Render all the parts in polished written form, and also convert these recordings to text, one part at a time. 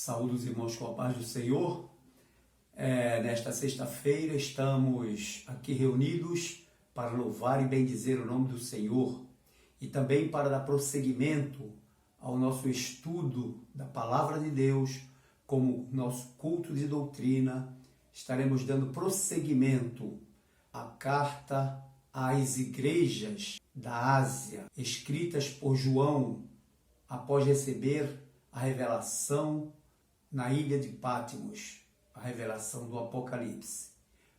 Saúde os irmãos com a paz do Senhor. Nesta sexta-feira estamos aqui reunidos para louvar e bendizer o nome do Senhor e também para dar prosseguimento ao nosso estudo da Palavra de Deus, como nosso culto de doutrina. Estaremos dando prosseguimento à carta às igrejas da Ásia, escritas por João após receber a revelação na ilha de Patmos, a revelação do Apocalipse.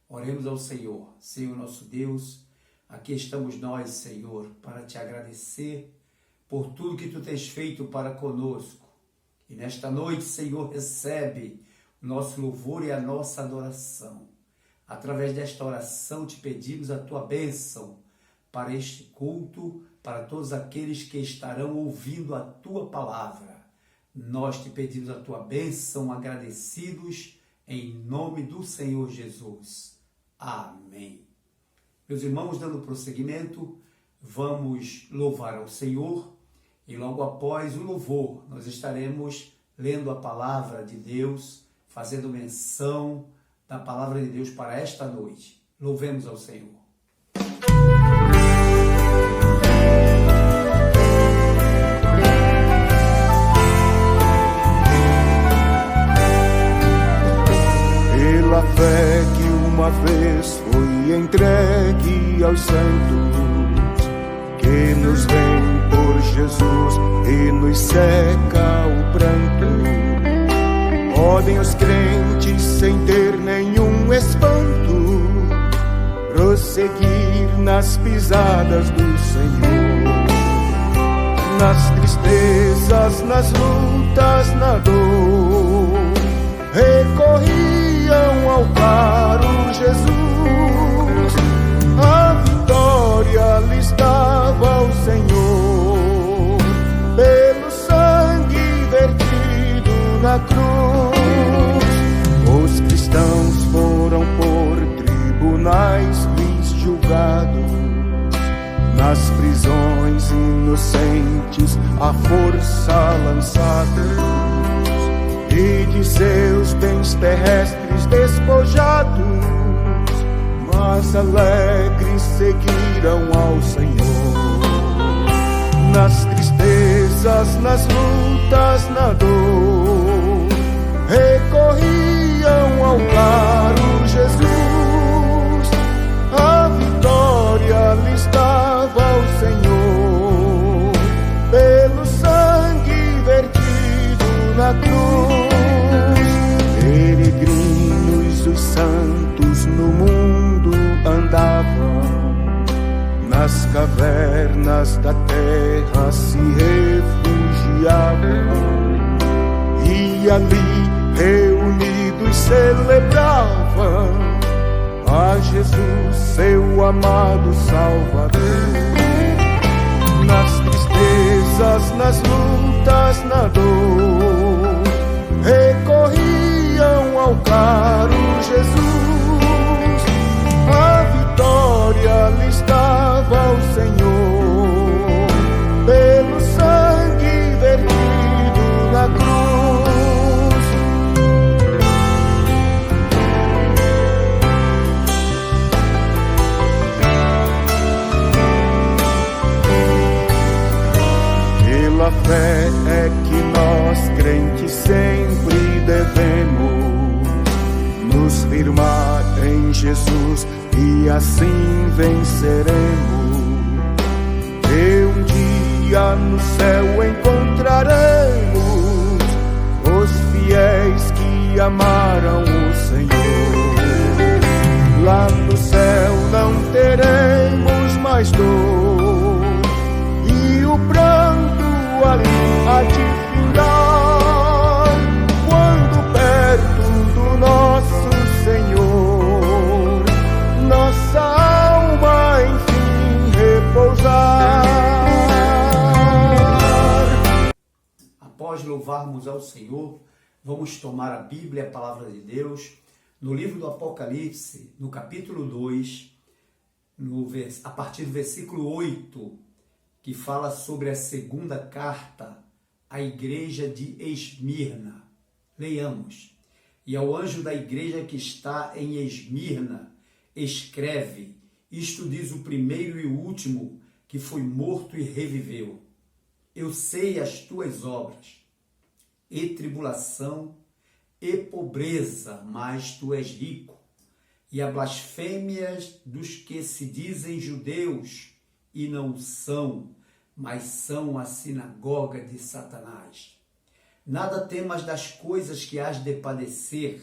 Oremos ao Senhor. Senhor nosso Deus, aqui estamos nós, Senhor, para te agradecer por tudo que tu tens feito para conosco. E nesta noite, Senhor, recebe o nosso louvor e a nossa adoração. Através desta oração te pedimos a tua bênção para este culto, para todos aqueles que estarão ouvindo a tua palavra. Nós te pedimos a tua bênção, agradecidos, em nome do Senhor Jesus. Amém. Meus irmãos, dando prosseguimento, vamos louvar ao Senhor e logo após o louvor nós estaremos lendo a palavra de Deus, fazendo menção da palavra de Deus para esta noite. Louvemos ao Senhor. Pela fé que uma vez foi entregue aos santos, que nos vem por Jesus e nos seca o pranto, podem os crentes sem ter nenhum espanto prosseguir nas pisadas do Senhor. Nas tristezas, nas lutas, na dor, recorriam ao caro Jesus. A vitória lhes dava o Senhor, pelo sangue vertido na cruz. Os cristãos foram por tribunais lhes julgados, nas prisões inocentes à força lançados, e de seus bens terrestres despojados, mas alegres seguiram ao Senhor. Nas tristezas, nas lutas, na dor, recorriam ao caro Jesus. A vitória lhes dava o Senhor, pelo sangue vertido na cruz. Peregrinos os santos no mundo andavam, nas cavernas da terra se refugiavam, e ali reunidos celebravam a Jesus, seu amado Salvador. Nas tristezas, nas lutas, na dor, recorriam ao caro Jesus. A vitória lhes dava o Senhor, pelo sangue vertido na cruz. Pela fé é que nós, crentes, sempre devemos nos firmar em Jesus, e assim venceremos. E um dia no céu encontraremos os fiéis que amaram o Senhor. Lá no céu não teremos mais dor, e o pranto ali há de findar, quando perto do nosso Senhor nossa alma enfim repousar. Após louvarmos ao Senhor, vamos tomar a Bíblia, a palavra de Deus, no livro do Apocalipse, no capítulo 2, a partir do versículo 8, que fala sobre a segunda carta à igreja de Esmirna. Leiamos. E ao anjo da igreja que está em Esmirna, escreve: isto diz o primeiro e o último, que foi morto e reviveu. Eu sei as tuas obras, e tribulação, e pobreza, mas tu és rico, e a blasfêmias dos que se dizem judeus, e não são, mas são a sinagoga de Satanás. Nada temas das coisas que hás de padecer,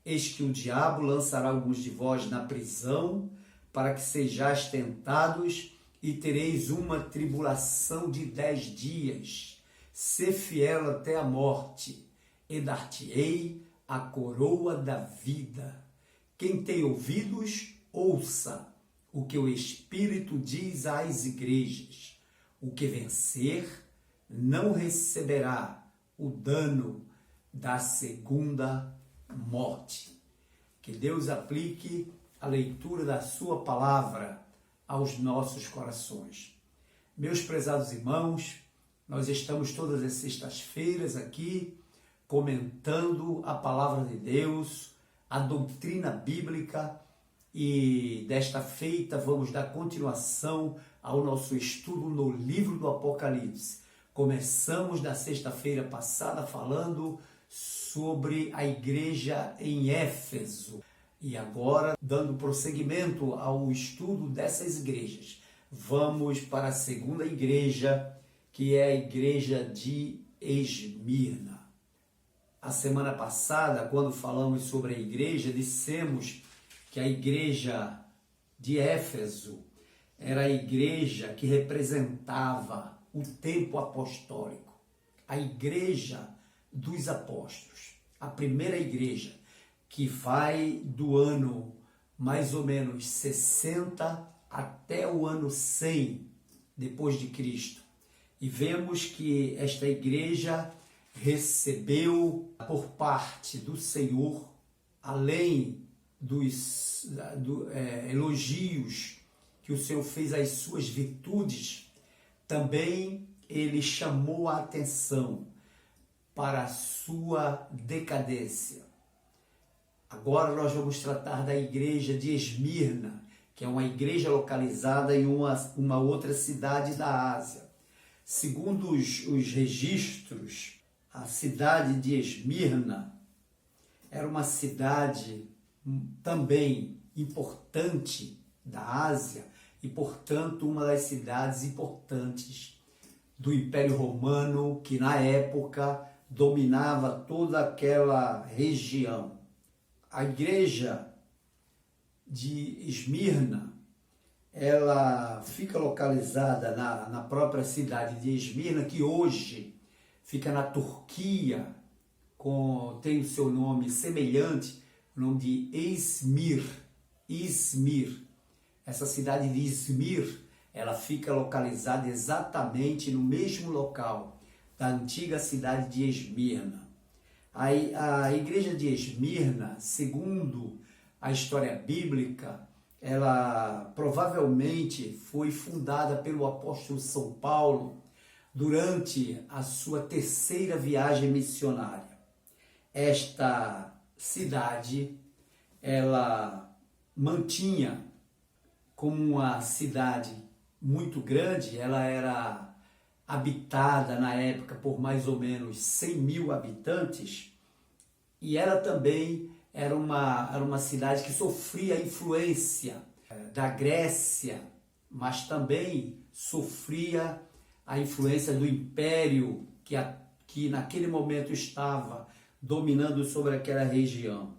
eis que o diabo lançará alguns de vós na prisão, para que sejais tentados, e tereis uma tribulação de 10 dias. Sê fiel até a morte, e dar-te-ei a coroa da vida. Quem tem ouvidos, ouça o que o Espírito diz às igrejas. O que vencer não receberá o dano da segunda morte. Que Deus aplique a leitura da sua palavra aos nossos corações. Meus prezados irmãos, nós estamos todas as sextas-feiras aqui comentando a palavra de Deus, a doutrina bíblica, e desta feita vamos dar continuação ao nosso estudo no livro do Apocalipse. Começamos na sexta-feira passada falando sobre a igreja em Éfeso. E agora, dando prosseguimento ao estudo dessas igrejas, vamos para a segunda igreja, que é a igreja de Esmirna. A semana passada, quando falamos sobre a igreja, dissemos que a igreja de Éfeso era a igreja que representava o tempo apostólico, a igreja dos apóstolos, a primeira igreja que vai do ano mais ou menos 60 até o ano 100 depois de Cristo. E vemos que esta igreja recebeu por parte do Senhor, além dos elogios que o Senhor fez às suas virtudes, também ele chamou a atenção para a sua decadência. Agora nós vamos tratar da igreja de Esmirna, que é uma igreja localizada em uma outra cidade da Ásia. Segundo os registros, a cidade de Esmirna era uma cidade também importante da Ásia e, portanto, uma das cidades importantes do Império Romano, que na época dominava toda aquela região. A igreja de Esmirna, ela fica localizada na própria cidade de Esmirna, que hoje fica na Turquia, tem o seu nome semelhante, o nome de Izmir. Essa cidade de Izmir, ela fica localizada exatamente no mesmo local da antiga cidade de Esmirna. A igreja de Esmirna, segundo a história bíblica, ela provavelmente foi fundada pelo apóstolo São Paulo durante a sua terceira viagem missionária. Esta cidade, ela mantinha como uma cidade muito grande, ela era habitada na época por mais ou menos 100 mil habitantes, e ela também era uma cidade que sofria a influência da Grécia, mas também sofria a influência do império que naquele momento estava dominando sobre aquela região.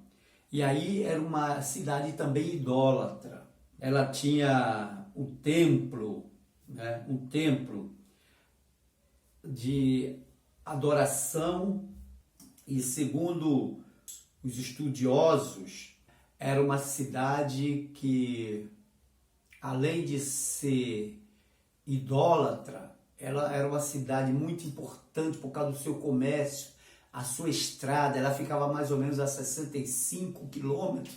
E aí era uma cidade também idólatra. Ela tinha o templo, um templo de adoração, e segundo os estudiosos, era uma cidade que, além de ser idólatra, ela era uma cidade muito importante por causa do seu comércio, a sua estrada, ela ficava mais ou menos a 65 quilômetros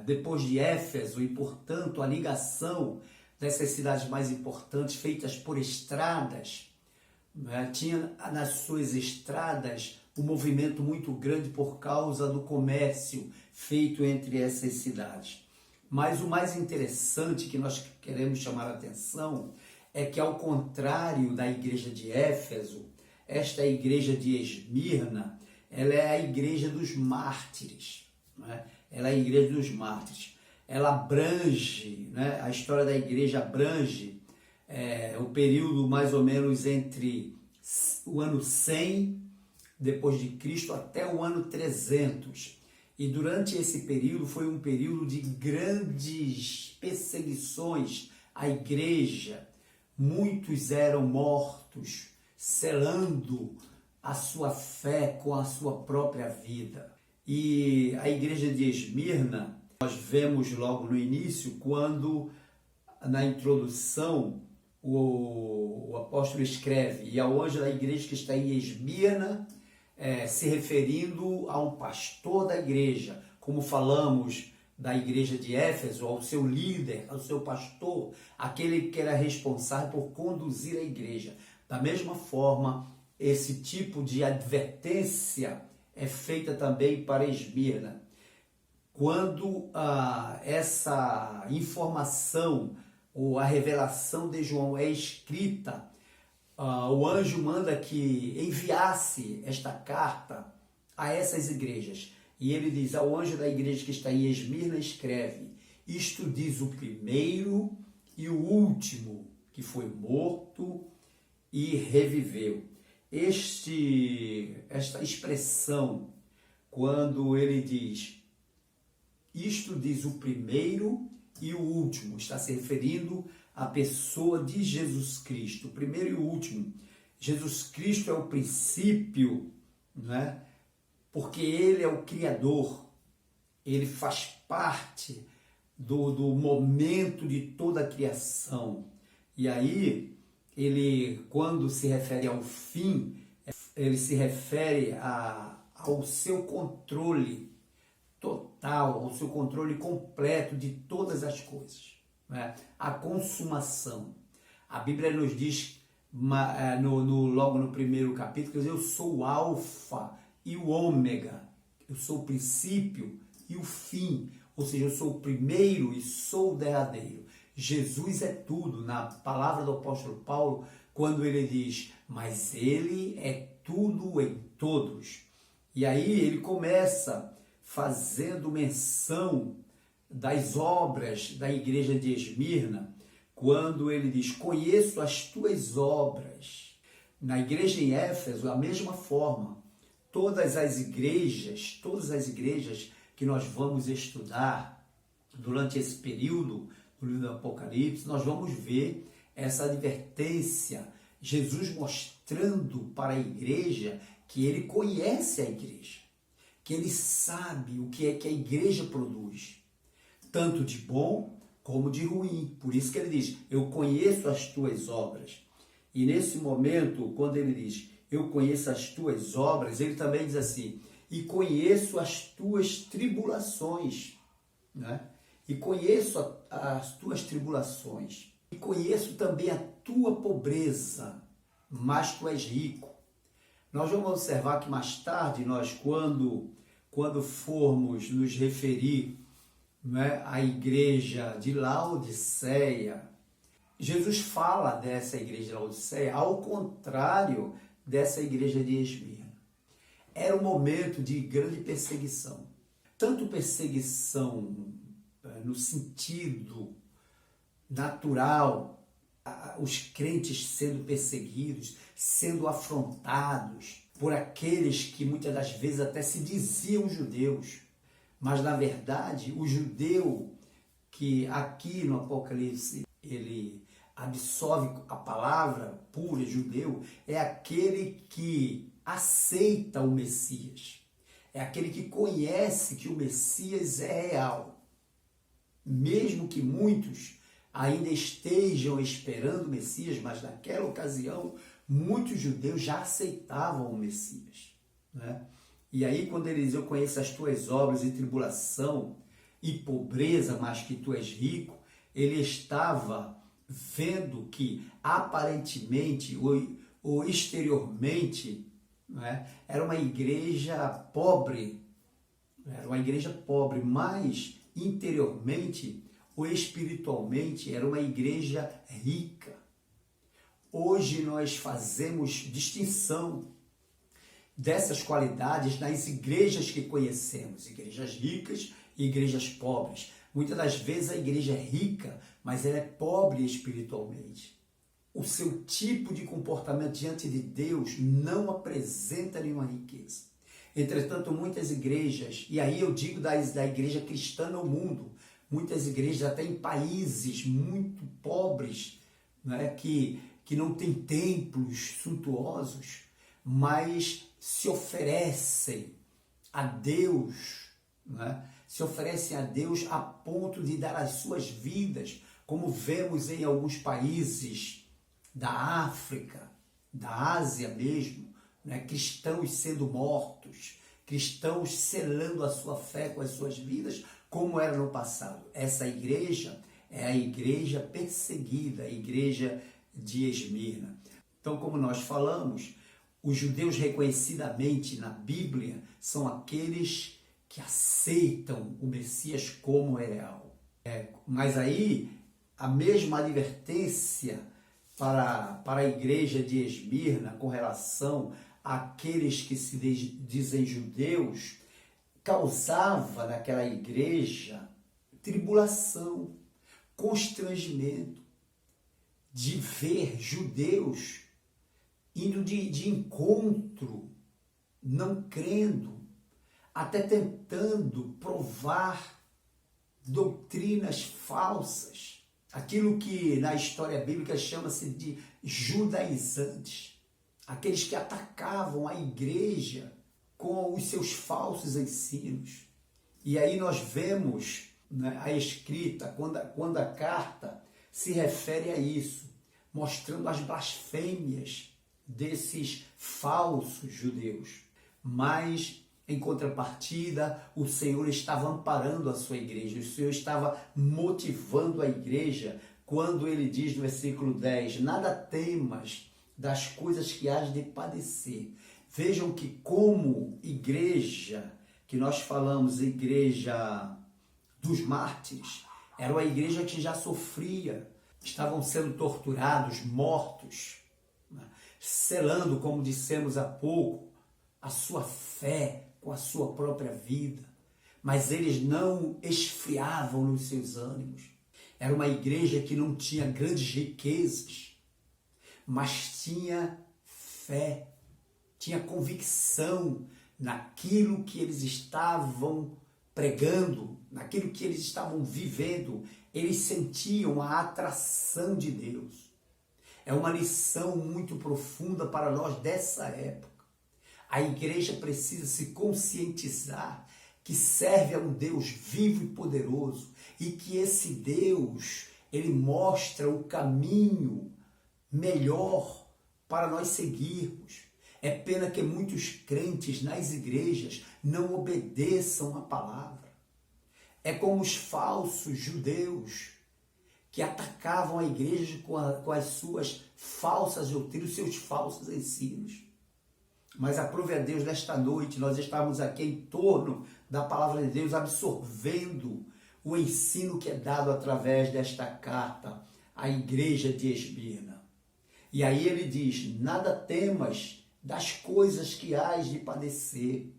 depois de Éfeso, e, portanto, a ligação dessas cidades mais importantes, feitas por estradas, né? Tinha nas suas estradas um movimento muito grande por causa do comércio feito entre essas cidades. Mas o mais interessante que nós queremos chamar a atenção é que, ao contrário da igreja de Éfeso, esta igreja de Esmirna, ela é a igreja dos mártires, né? Ela é a igreja dos mártires. Ela abrange, né? A história da igreja abrange o período mais ou menos entre o ano 100 depois de Cristo até o ano 300. E durante esse período foi um período de grandes perseguições à igreja. Muitos eram mortos, selando a sua fé com a sua própria vida. E a igreja de Esmirna, nós vemos logo no início, quando na introdução o apóstolo escreve: e ao anjo da igreja que está em Esmirna, se referindo a um pastor da igreja, como falamos da igreja de Éfeso, ao seu líder, ao seu pastor, aquele que era responsável por conduzir a igreja. Da mesma forma, esse tipo de advertência é feita também para Esmirna. Quando essa informação ou a revelação de João é escrita, o anjo manda que enviasse esta carta a essas igrejas. E ele diz ao anjo da igreja que está em Esmirna, escreve: isto diz o primeiro e o último, que foi morto e reviveu. Esta expressão, quando ele diz isto diz o primeiro e o último, está se referindo à pessoa de Jesus Cristo, o primeiro e o último. Jesus Cristo é o princípio, né? Porque ele é o Criador, ele faz parte do momento de toda a criação. E aí, ele, quando se refere ao fim, ele se refere ao seu controle total, ao seu controle completo de todas as coisas, né? A consumação. A Bíblia nos diz, logo no primeiro capítulo, eu sou o alfa e o ômega, eu sou o princípio e o fim, ou seja, eu sou o primeiro e sou o derradeiro. Jesus é tudo, na palavra do apóstolo Paulo, quando ele diz, mas ele é tudo em todos. E aí ele começa fazendo menção das obras da igreja de Esmirna, quando ele diz, conheço as tuas obras. Na igreja em Éfeso, a mesma forma, todas as igrejas que nós vamos estudar durante esse período do livro do Apocalipse, nós vamos ver essa advertência, Jesus mostrando para a igreja que ele conhece a igreja, que ele sabe o que é que a igreja produz, tanto de bom como de ruim. Por isso que ele diz, eu conheço as tuas obras. E nesse momento, quando ele diz, eu conheço as tuas obras, ele também diz assim, e conheço as tuas tribulações, né? E conheço as tuas tribulações, e conheço também a tua pobreza, mas tu és rico. Nós vamos observar que mais tarde, nós quando formos nos referir, né, à igreja de Laodiceia, Jesus fala dessa igreja de Laodiceia ao contrário dessa igreja de Esmirna. Era um momento de grande perseguição. Tanto perseguição no sentido natural, os crentes sendo perseguidos, sendo afrontados por aqueles que muitas das vezes até se diziam judeus. Mas, na verdade, o judeu que aqui no Apocalipse ele absorve a palavra pura, judeu, é aquele que aceita o Messias. É aquele que conhece que o Messias é real. Mesmo que muitos ainda estejam esperando o Messias, mas naquela ocasião, muitos judeus já aceitavam o Messias, né? E aí, quando ele diz, eu conheço as tuas obras e tribulação e pobreza, mas que tu és rico, ele estava vendo que, aparentemente, ou exteriormente, não é? Era uma igreja pobre, mas interiormente ou espiritualmente era uma igreja rica. Hoje nós fazemos distinção dessas qualidades nas igrejas que conhecemos, igrejas ricas e igrejas pobres. Muitas das vezes a igreja é rica, mas ela é pobre espiritualmente. O seu tipo de comportamento diante de Deus não apresenta nenhuma riqueza. Entretanto, muitas igrejas, e aí eu digo da igreja cristã no mundo, muitas igrejas até em países muito pobres, né, que não têm templos suntuosos, mas se oferecem a Deus, né, se oferecem a Deus a ponto de dar as suas vidas, como vemos em alguns países da África, da Ásia mesmo, né? Cristãos sendo mortos, cristãos selando a sua fé com as suas vidas, como era no passado. Essa igreja é a igreja perseguida, a igreja de Esmirna. Então, como nós falamos, os judeus reconhecidamente na Bíblia são aqueles que aceitam o Messias como real. Mas aí, a mesma advertência para a igreja de Esmirna com relação àqueles que se dizem judeus, causava naquela igreja tribulação, constrangimento de ver judeus indo de encontro, não crendo, até tentando provar doutrinas falsas. Aquilo que na história bíblica chama-se de judaizantes. Aqueles que atacavam a igreja com os seus falsos ensinos. E aí nós vemos, né, a escrita, quando a carta se refere a isso, mostrando as blasfêmias desses falsos judeus. Mas, em contrapartida, o Senhor estava amparando a sua igreja, o Senhor estava motivando a igreja, quando ele diz no versículo 10, nada temas das coisas que hás de padecer. Vejam que como igreja, que nós falamos igreja dos mártires, era uma igreja que já sofria, estavam sendo torturados, mortos, né? Selando, como dissemos há pouco, a sua fé com a sua própria vida, mas eles não esfriavam nos seus ânimos. Era uma igreja que não tinha grandes riquezas, mas tinha fé, tinha convicção naquilo que eles estavam pregando, naquilo que eles estavam vivendo. Eles sentiam a atração de Deus. É uma lição muito profunda para nós dessa época. A igreja precisa se conscientizar que serve a um Deus vivo e poderoso e que esse Deus, ele mostra o caminho melhor para nós seguirmos. É pena que muitos crentes nas igrejas não obedeçam a palavra. É como os falsos judeus que atacavam a igreja com as suas falsas doutrinas, os seus falsos ensinos. Mas aprove a Deus nesta noite, nós estamos aqui em torno da palavra de Deus, absorvendo o ensino que é dado através desta carta à igreja de Esmirna. E aí ele diz, nada temas das coisas que hás de padecer.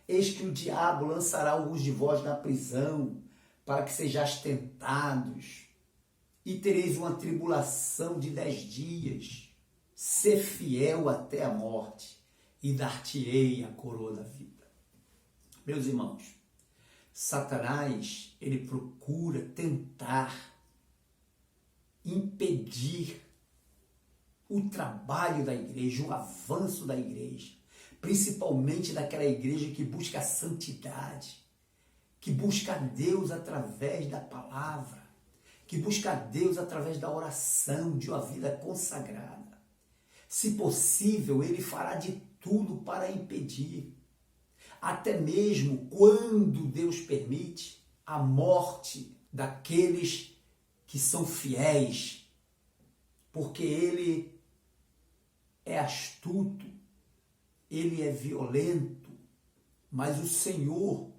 Eis que o diabo lançará alguns de vós na prisão, para que sejais tentados, e tereis uma tribulação de 10 dias. Ser fiel até a morte, e dar-te-ei a coroa da vida. Meus irmãos, Satanás, ele procura tentar impedir o trabalho da igreja, o avanço da igreja, principalmente daquela igreja que busca a santidade, que busca a Deus através da palavra, que busca a Deus através da oração, de uma vida consagrada. Se possível, ele fará de tudo para impedir, até mesmo quando Deus permite a morte daqueles que são fiéis, porque ele é astuto, ele é violento, mas o Senhor,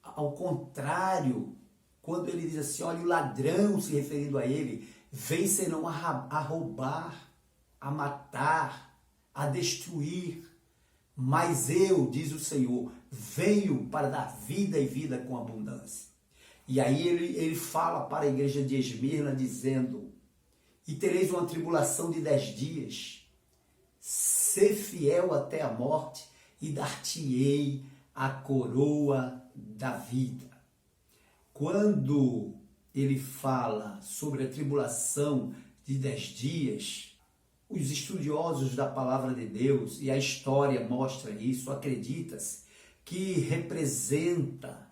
ao contrário, quando ele diz assim, olha, o ladrão, se referindo a ele, vem senão a roubar, a matar, a destruir, mas eu, diz o Senhor, venho para dar vida e vida com abundância. E aí ele fala para a igreja de Esmirna, dizendo, e tereis uma tribulação de 10 dias, ser fiel até a morte, e dar-te-ei a coroa da vida. Quando ele fala sobre a tribulação de 10 dias, os estudiosos da palavra de Deus, e a história mostra isso, acredita-se que representa,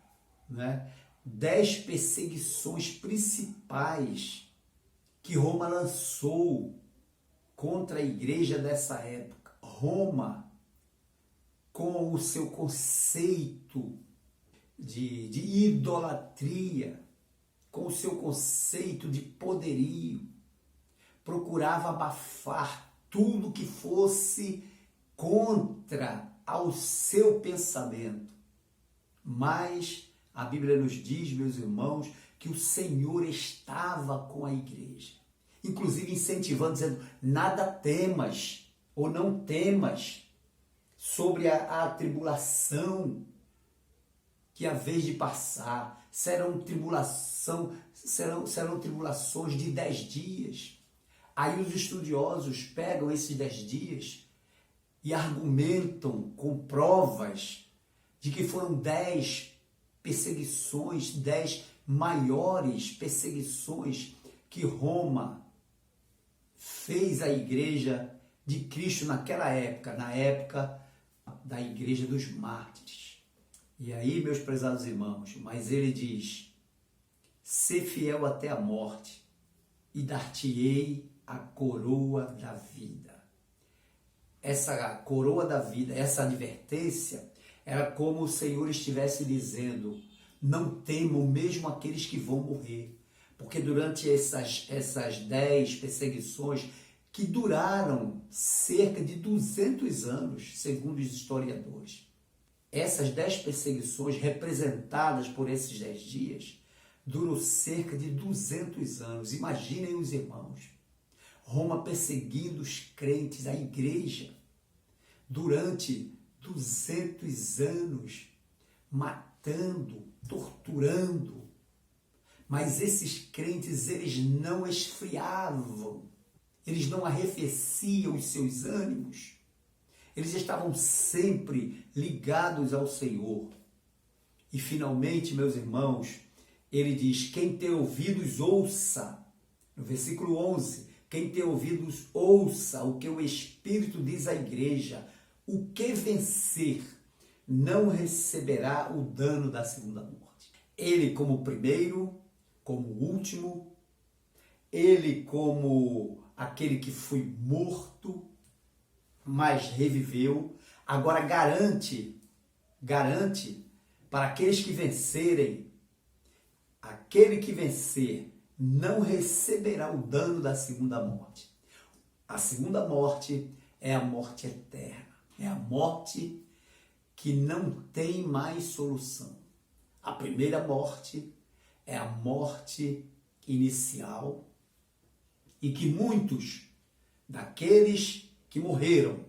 né, 10 perseguições principais que Roma lançou contra a igreja dessa época. Roma, com o seu conceito de idolatria, com o seu conceito de poderio, procurava abafar tudo que fosse contra ao seu pensamento. Mas a Bíblia nos diz, meus irmãos, que o Senhor estava com a igreja, inclusive incentivando, dizendo, nada temas ou não temas sobre a tribulação que a vez de passar, serão tribulações de 10 dias. Aí os estudiosos pegam esses 10 dias e argumentam com provas de que foram 10 perseguições, 10 maiores perseguições que Roma fez à igreja de Cristo naquela época, na época da igreja dos mártires. E aí, meus prezados irmãos, mas ele diz, ser fiel até a morte e dar-te-ei a coroa da vida. Essa coroa da vida, essa advertência, era como o Senhor estivesse dizendo, não temam mesmo aqueles que vão morrer, porque durante essas 10 perseguições, que duraram cerca de 200 anos, segundo os historiadores, essas 10 perseguições representadas por esses 10 dias, durou cerca de 200 anos. Imaginem os irmãos, Roma perseguindo os crentes, a igreja, durante 200 anos, matando, torturando. Mas esses crentes, eles não esfriavam, eles não arrefeciam os seus ânimos, eles estavam sempre ligados ao Senhor. E finalmente, meus irmãos, ele diz, quem tem ouvidos, ouça. No versículo 11, quem tem ouvidos, ouça o que o Espírito diz à igreja. O que vencer não receberá o dano da segunda morte. Ele como primeiro, como último, ele como aquele que foi morto, mas reviveu, agora garante para aqueles que vencerem, aquele que vencer não receberá o dano da segunda morte. A segunda morte é a morte eterna, é a morte que não tem mais solução. A primeira morte é a morte inicial e que muitos daqueles que morreram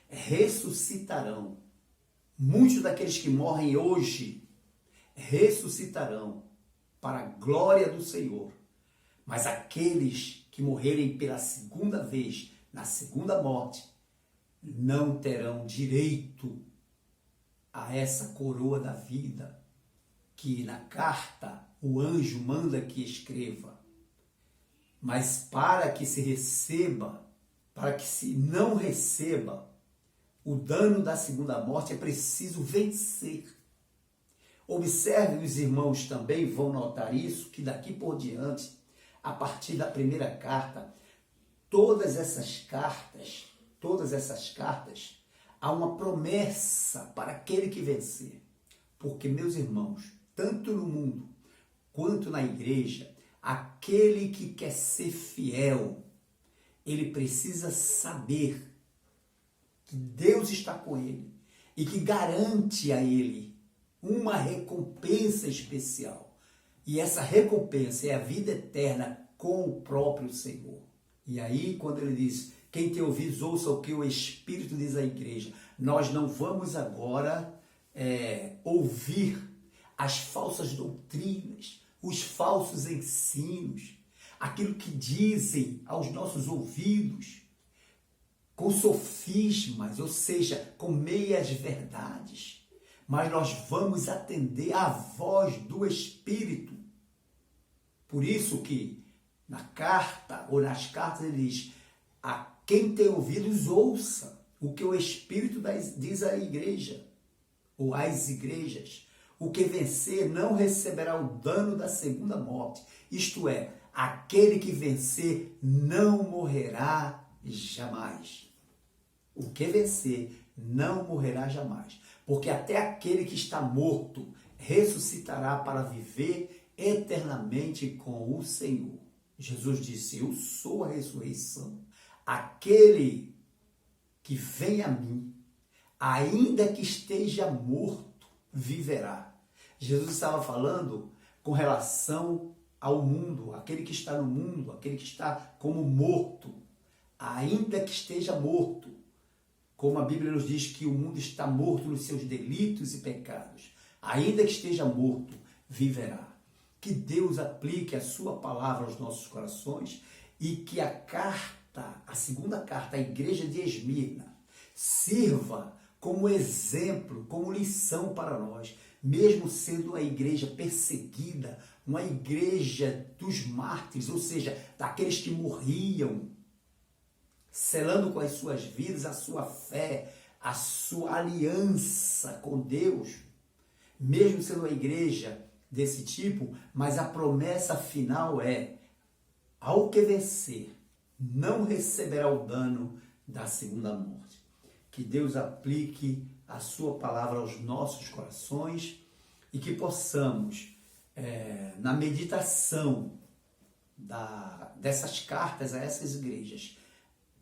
ressuscitarão. Muitos daqueles que morrem hoje ressuscitarão para a glória do Senhor. Mas aqueles que morrerem pela segunda vez, na segunda morte, não terão direito a essa coroa da vida que na carta o anjo manda que escreva. Mas para que se receba, para que se não receba o dano da segunda morte, é preciso vencer. Observe, os irmãos também vão notar isso, que daqui por diante, a partir da primeira carta, todas essas cartas, há uma promessa para aquele que vencer. Porque, meus irmãos, tanto no mundo quanto na igreja, aquele que quer ser fiel, ele precisa saber que Deus está com ele e que garante a ele uma recompensa especial. E essa recompensa é a vida eterna com o próprio Senhor. E aí, quando ele diz, quem tem ouvidos, ouça o que o Espírito diz à igreja. Nós não vamos agora ouvir as falsas doutrinas, os falsos ensinos, aquilo que dizem aos nossos ouvidos, com sofismas, ou seja, com meias verdades. Mas nós vamos atender à voz do Espírito. Por isso que na carta, ou nas cartas, ele diz, a quem tem ouvidos, ouça o que o Espírito diz à igreja, ou às igrejas. O que vencer não receberá o dano da segunda morte. Isto é, aquele que vencer não morrerá jamais. O que vencer não morrerá jamais. Porque até aquele que está morto ressuscitará para viver eternamente com o Senhor. Jesus disse, eu sou a ressurreição. Aquele que vem a mim, ainda que esteja morto, viverá. Jesus estava falando com relação ao mundo, aquele que está no mundo, aquele que está como morto, ainda que esteja morto. Como a Bíblia nos diz que o mundo está morto nos seus delitos e pecados, ainda que esteja morto, viverá. Que Deus aplique a sua palavra aos nossos corações e que a carta, a segunda carta à igreja de Esmirna, sirva como exemplo, como lição para nós, mesmo sendo uma igreja perseguida, uma igreja dos mártires, ou seja, daqueles que morriam, selando com as suas vidas a sua fé, a sua aliança com Deus, mesmo sendo uma igreja desse tipo, mas a promessa final é, ao que vencer, não receberá o dano da segunda morte. Que Deus aplique a sua palavra aos nossos corações e que possamos, na meditação dessas cartas a essas igrejas,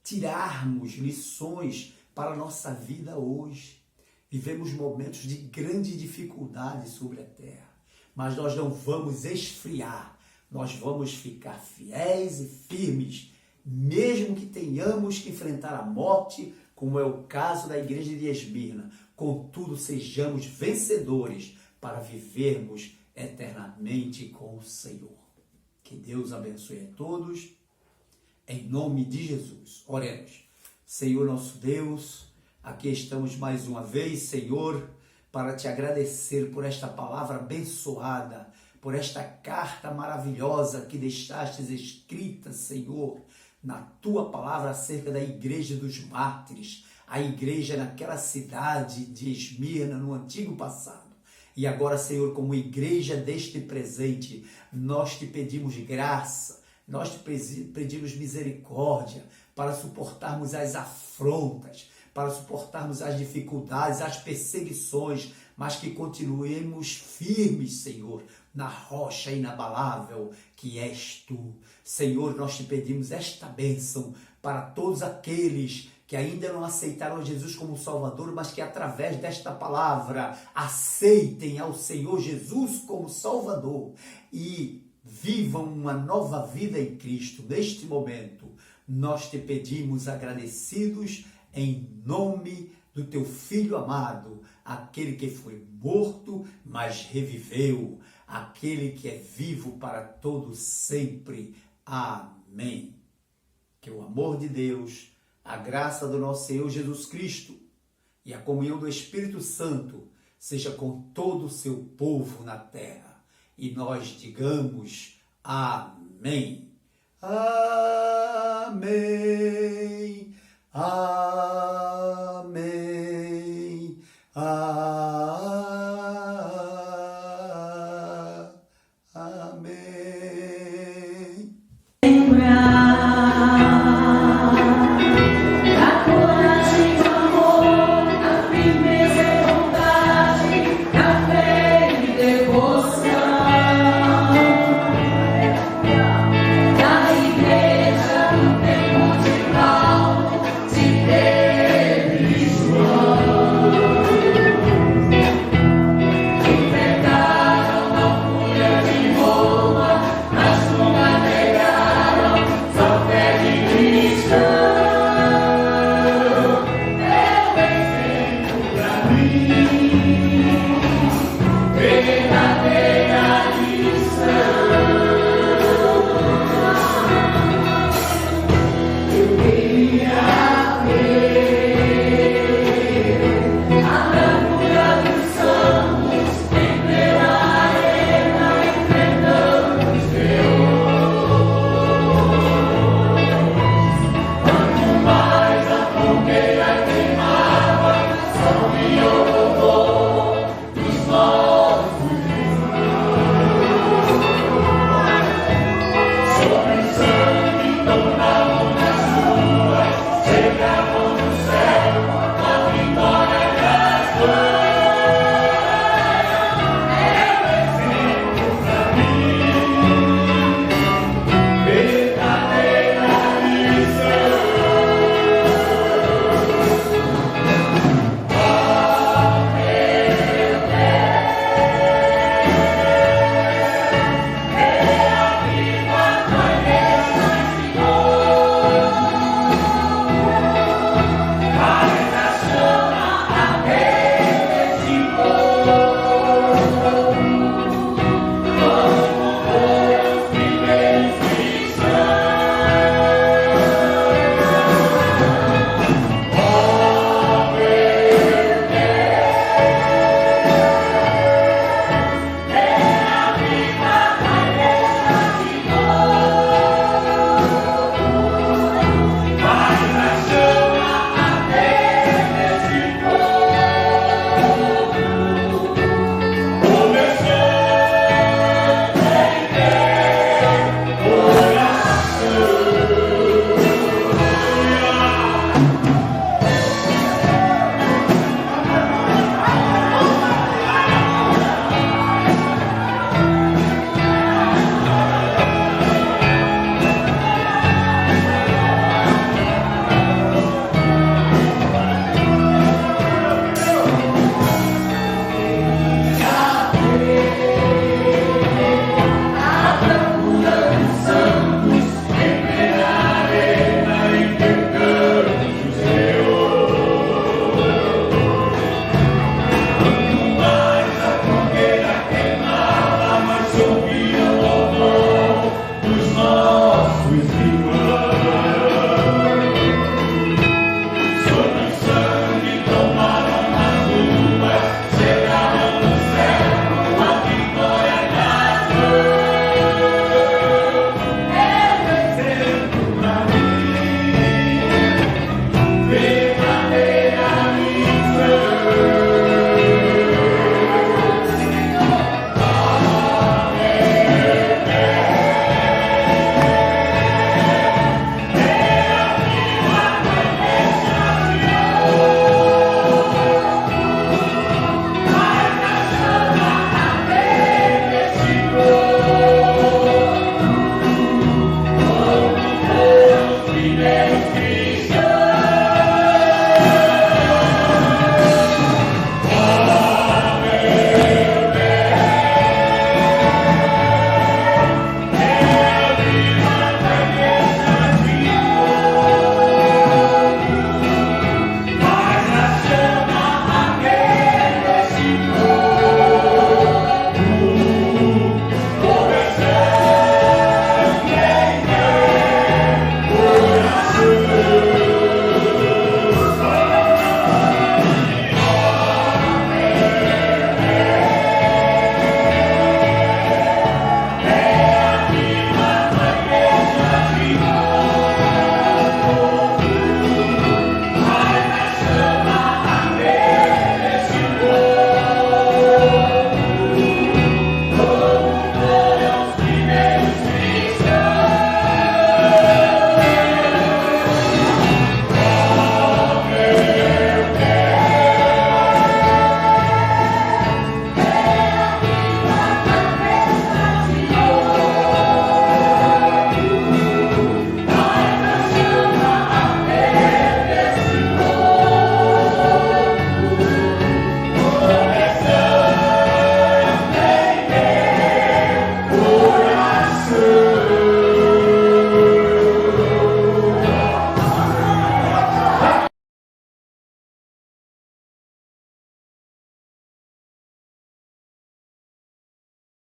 tirarmos lições para a nossa vida hoje. Vivemos momentos de grande dificuldade sobre a terra, mas nós não vamos esfriar, nós vamos ficar fiéis e firmes, mesmo que tenhamos que enfrentar a morte, como é o caso da igreja de Esmirna. Contudo, sejamos vencedores para vivermos eternamente com o Senhor. Que Deus abençoe a todos. Em nome de Jesus, oremos. Senhor nosso Deus, aqui estamos mais uma vez, Senhor, para te agradecer por esta palavra abençoada, por esta carta maravilhosa que deixastes escrita, Senhor, na tua palavra acerca da igreja dos mártires, a igreja naquela cidade de Esmirna, no antigo passado. E agora, Senhor, como igreja deste presente, nós te pedimos graça, nós te pedimos misericórdia para suportarmos as afrontas, para suportarmos as dificuldades, as perseguições, mas que continuemos firmes, Senhor, na rocha inabalável que és Tu. Senhor, nós te pedimos esta bênção para todos aqueles que ainda não aceitaram Jesus como Salvador, mas que através desta palavra aceitem ao Senhor Jesus como Salvador e vivam uma nova vida em Cristo. Neste momento, nós te pedimos agradecidos em nome do Teu Filho amado, aquele que foi morto, mas reviveu, aquele que é vivo para todo sempre. Amém. Que o amor de Deus, a graça do nosso Senhor Jesus Cristo e a comunhão do Espírito Santo seja com todo o seu povo na terra. E nós digamos amém. Amém. Amém.